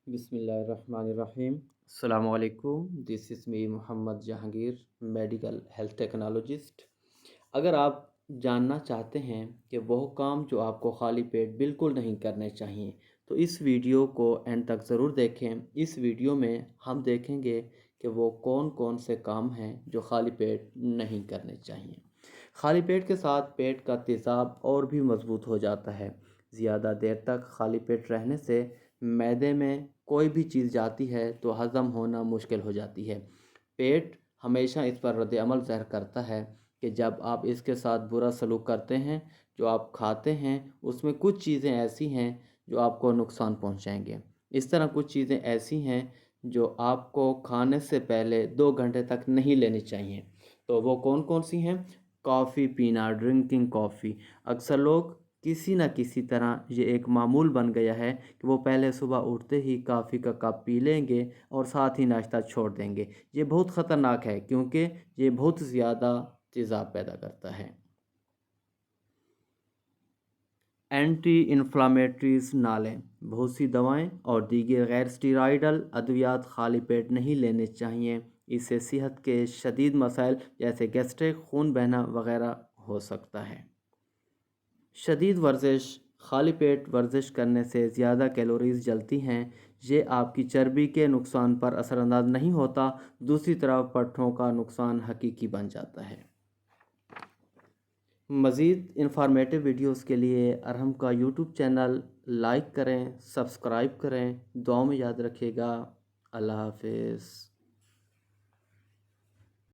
بسم اللہ الرحمن الرحیم۔ السلام علیکم، دس از می محمد جہانگیر، میڈیکل ہیلتھ ٹیکنالوجسٹ۔ اگر آپ جاننا چاہتے ہیں کہ وہ کام جو آپ کو خالی پیٹ بالکل نہیں کرنے چاہیے تو اس ویڈیو کو اینڈ تک ضرور دیکھیں۔ اس ویڈیو میں ہم دیکھیں گے کہ وہ کون کون سے کام ہیں جو خالی پیٹ نہیں کرنے چاہیے۔ خالی پیٹ کے ساتھ پیٹ کا تیزاب اور بھی مضبوط ہو جاتا ہے۔ زیادہ دیر تک خالی پیٹ رہنے سے معدے میں کوئی بھی چیز جاتی ہے تو ہضم ہونا مشکل ہو جاتی ہے۔ پیٹ ہمیشہ اس پر رد عمل ظاہر کرتا ہے کہ جب آپ اس کے ساتھ برا سلوک کرتے ہیں، جو آپ کھاتے ہیں اس میں کچھ چیزیں ایسی ہیں جو آپ کو نقصان پہنچائیں گے۔ اس طرح کچھ چیزیں ایسی ہیں جو آپ کو کھانے سے پہلے 2 گھنٹے تک نہیں لینی چاہیے۔ تو وہ کون کون سی ہیں؟ کافی پینا، ڈرنکنگ کافی۔ اکثر لوگ کسی نہ کسی طرح یہ ایک معمول بن گیا ہے کہ وہ پہلے صبح اٹھتے ہی کافی کا کپ پی لیں گے اور ساتھ ہی ناشتہ چھوڑ دیں گے۔ یہ بہت خطرناک ہے کیونکہ یہ بہت زیادہ تیزاب پیدا کرتا ہے۔ اینٹی انفلامیٹریز نہ لیں۔ بہت سی دوائیں اور دیگر غیر اسٹیرائڈل ادویات خالی پیٹ نہیں لینے چاہیے۔ اس سے صحت کے شدید مسائل جیسے گیسٹرک، خون بہنا وغیرہ ہو سکتا ہے۔ شدید ورزش۔ خالی پیٹ ورزش کرنے سے زیادہ کیلوریز جلتی ہیں۔ یہ آپ کی چربی کے نقصان پر اثر انداز نہیں ہوتا، دوسری طرف پٹھوں کا نقصان حقیقی بن جاتا ہے۔ مزید انفارمیٹیو ویڈیوز کے لیے ارحم کا یوٹیوب چینل لائک کریں، سبسکرائب کریں۔ دعاؤں میں یاد رکھیے گا۔ اللہ حافظ۔